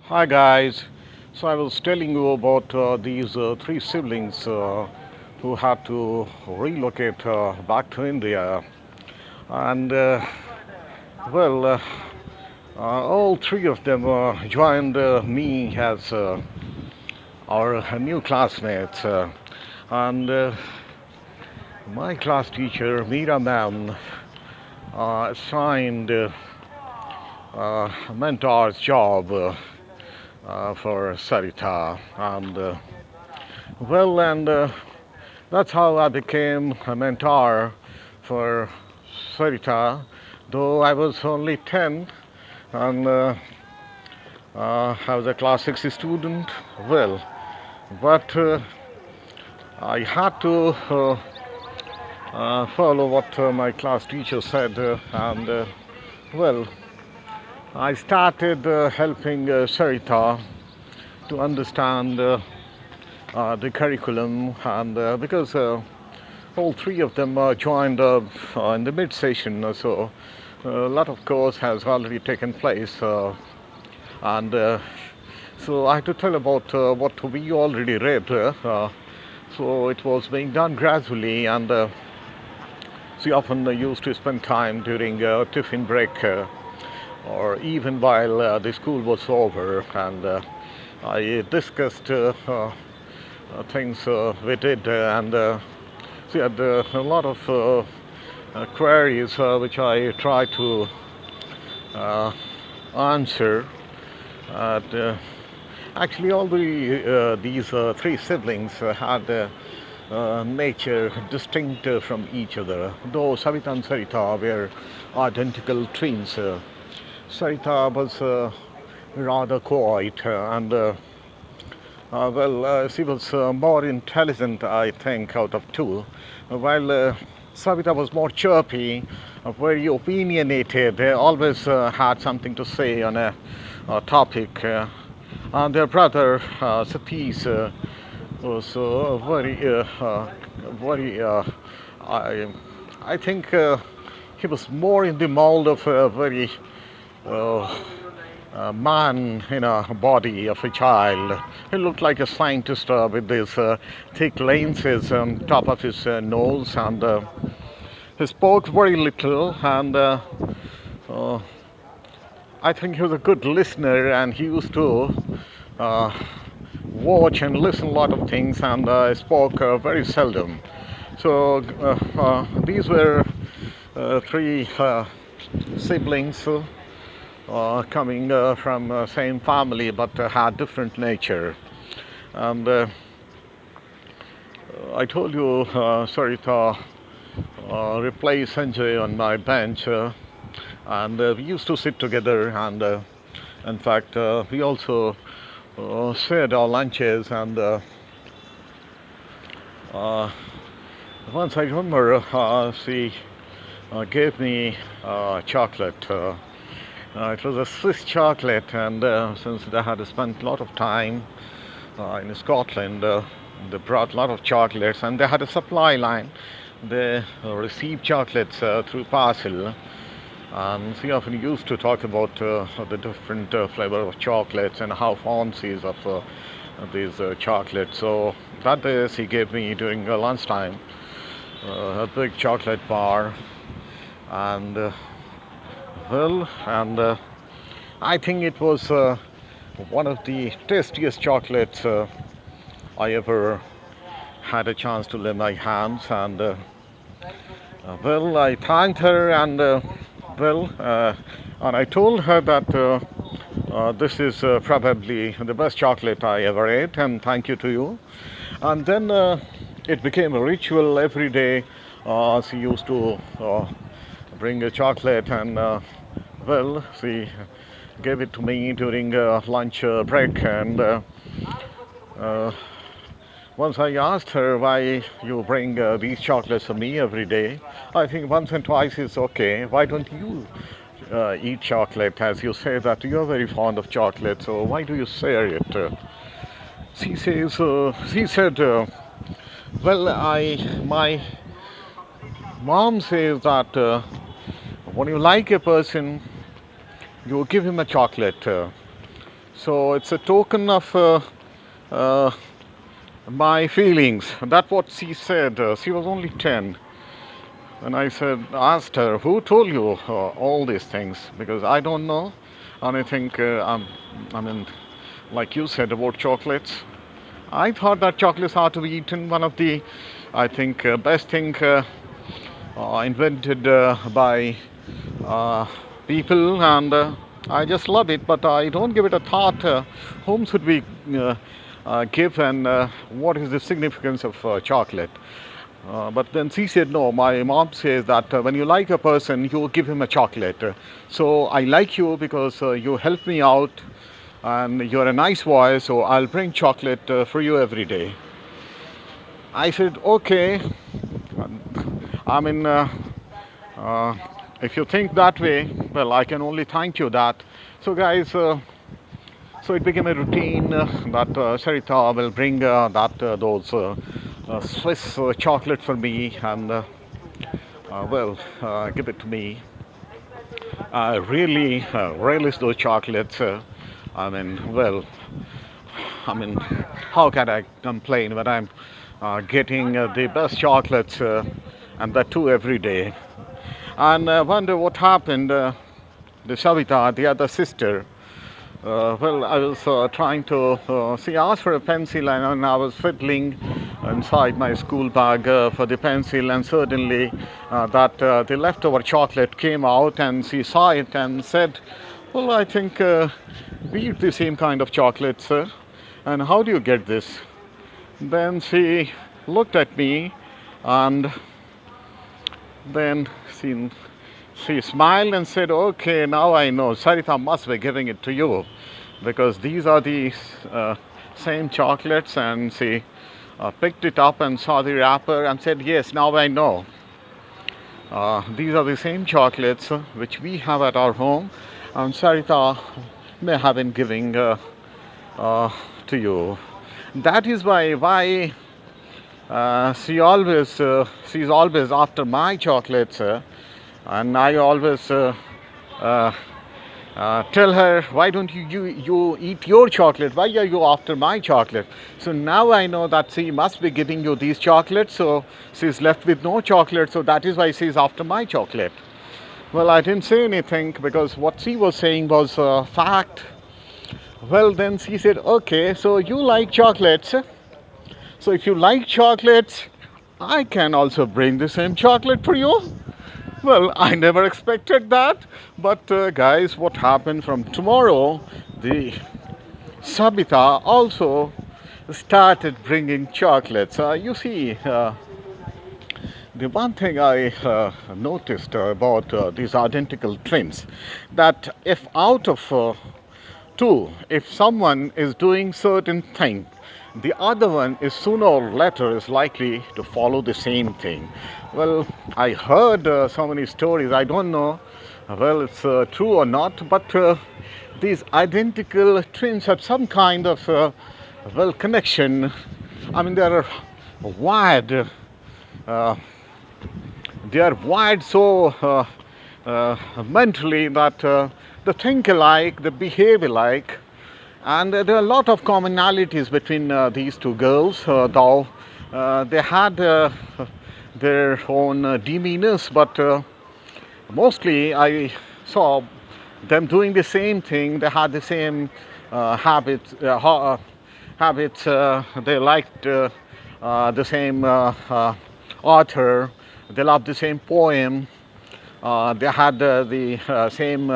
Hi guys. So I was telling you about these three siblings who had to relocate back to India, and well, all three of them joined me as our new classmates, and my class teacher, Meera ma'am, assigned a mentor's job for Sarita, and that's how I became a mentor for Sarita, though I was only 10 and I was a class 6 student. Well, but I had to follow what my class teacher said, and well, I started helping Sarita to understand the curriculum, and because all three of them joined in the mid session, so a lot of course has already taken place, and so I had to tell about what we already read. So it was being done gradually, and she often used to spend time during tiffin break or even while the school was over, and I discussed things we did, and she had a lot of queries which I tried to uh, answer. And, actually, all these three siblings had nature distinct from each other, though Savita and Sarita were identical twins. Sarita was rather quiet and she was more intelligent, I think, out of two, while Savita was more chirpy, very opinionated. They always had something to say on a topic. And their brother Satish was very. I think he was more in the mold of a very uh, man in a body of a child. He looked like a scientist with these thick lenses on top of his nose, and he spoke very little. And uh, I think he was a good listener, and he used to uh, watch and listen a lot of things, and spoke very seldom. So these were three siblings coming from same family, but had different nature. And I told you, Sarita replaced Sanjay on my bench, and we used to sit together. And in fact, we also shared our lunches. And uh, once I remember, she gave me chocolate. It was a Swiss chocolate, and since they had spent a lot of time in Scotland, they brought a lot of chocolates, and they had a supply line. They received chocolates through parcel, and she often used to talk about the different flavor of chocolates and how fond she is of these chocolates. So that day she gave me during lunchtime a big chocolate bar, and I think it was one of the tastiest chocolates I ever had a chance to lay my hands. And I thanked her, and and I told her that this is probably the best chocolate I ever ate, and thank you to you. And then it became a ritual every day. She used to bring a chocolate, and she gave it to me during lunch break. And uh, once I asked her why you bring these chocolates to me every day. I think once and twice is okay. Why don't you eat chocolate, as you say that you're very fond of chocolate? So why do you share it? She said, my mom says that when you like a person, you give him a chocolate. So it's a token of uh, my feelings. That's what she said. She was only 10. And I asked her, who told you all these things? Because I don't know. And I think, I mean, like you said about chocolates, I thought that chocolates are to be eaten. One of the, I think, best thing invented by uh, people, and I just love it. But I don't give it a thought. Whom should we give, and what is the significance of chocolate? But then she said, no, my mom says that when you like a person, you give him a chocolate. So I like you because you help me out and you're a nice boy, so I'll bring chocolate for you every day. I said, okay. I mean, uh, if you think that way, well, I can only thank you that. So, guys, so it became a routine that Sarita will bring those Swiss chocolate for me and give it to me. I really relish those chocolates. I mean, well, I mean, how can I complain when I'm getting the best chocolates and that too every day? And I wonder what happened. The Savita, the other sister, I was trying to. She asked for a pencil, and I was fiddling inside my school bag for the pencil, and suddenly the leftover chocolate came out, and she saw it and said, "Well, I think we eat the same kind of chocolate, sir. And how do you get this?" Then she looked at me, and then she smiled and said, "Okay, now I know. Sarita must be giving it to you because these are the same chocolates." And she picked it up and saw the wrapper and said, "Yes, now I know. These are the same chocolates which we have at our home, and Sarita may have been giving to you." That is why she's always after my chocolates, and I always tell her, "Why don't you eat your chocolate? Why are you after my chocolate?" So now I know that she must be giving you these chocolates, so she's left with no chocolate, so that is why she's after my chocolate. Well, I didn't say anything because what she was saying was fact. Well, then she said, "Okay, so you like chocolates. So if you like chocolates, I can also bring the same chocolate for you." Well, I never expected that. But guys, what happened from tomorrow, the Savita also started bringing chocolates. You see, the one thing I noticed about these identical twins, that if out of two, if someone is doing certain thing, the other one is sooner or later is likely to follow the same thing. Well, I heard so many stories. I don't know, well, it's true or not, but these identical twins have some kind of connection. I mean, wired. Uh, they are wired so mentally that they think alike, they behave alike, and there are a lot of commonalities between these two girls, though they had their own demeanors, but mostly I saw them doing the same thing. They had the same habits. They liked the same author. They loved the same poem. They had the same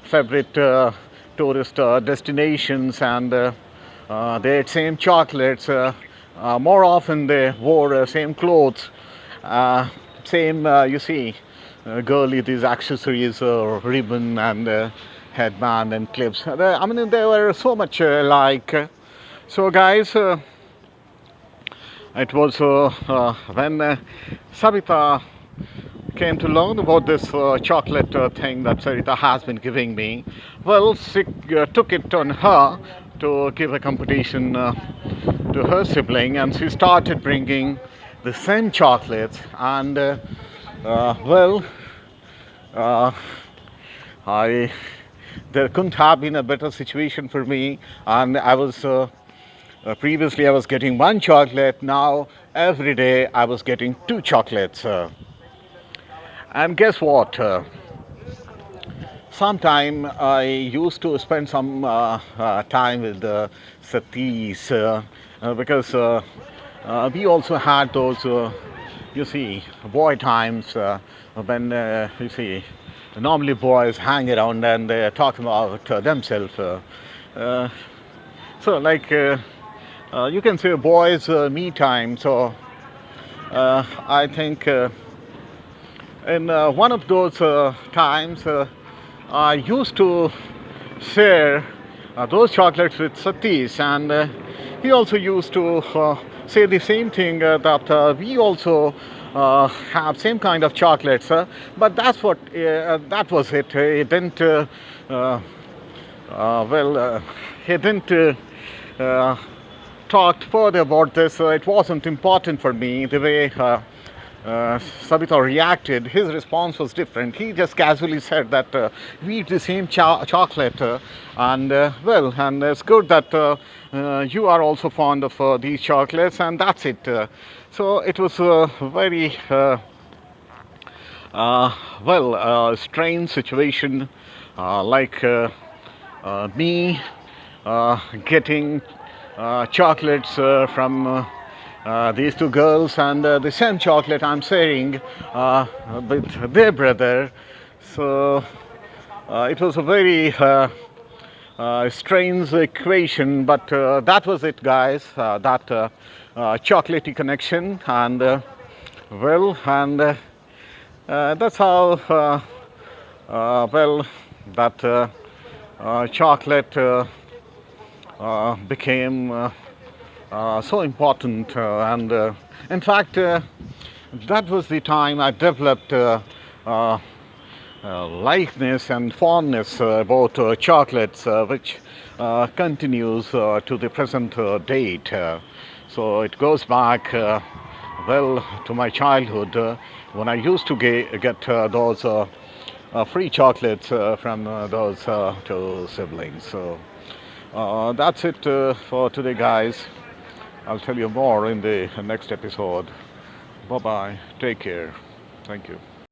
favorite tourist destinations, and they ate same chocolates. More often, they wore same clothes, same. You see, girly these accessories, ribbon and headband and clips. I mean, they were so much alike. So, guys. It was when Savita came to learn about this chocolate thing that Sarita has been giving me. Well, she took it on her to give a competition to her sibling, and she started bringing the same chocolates. And uh, I there couldn't have been a better situation for me. And I was previously I was getting one chocolate. Now every day I was getting two chocolates. And guess what? Sometime I used to spend some time with Satish because we also had those, you see, boy times when, you see, normally boys hang around and they talk about themselves. Uh, so, like, you can say boys' me time. So, I think in one of those times, I used to share those chocolates with Satish, and he also used to say the same thing that we also have same kind of chocolates. But that's what that was it. He didn't. Uh, well, he didn't. Talked further about this. It wasn't important for me the way Savita reacted. His response was different. He just casually said that we eat the same chocolate, and well, and it's good that you are also fond of these chocolates, and that's it. So it was a very well strange situation, like me getting chocolates from these two girls, and the same chocolate I'm sharing with their brother. So it was a very strange equation, but that was it, guys. That chocolatey connection, and well, and that's how well that chocolate became so important, and in fact, that was the time I developed likeness and fondness about chocolates, which continues to the present date. So it goes back well to my childhood when I used to get those free chocolates from those two siblings. So that's it for today, guys. I'll tell you more in the next episode. Bye bye. Take care. Thank you.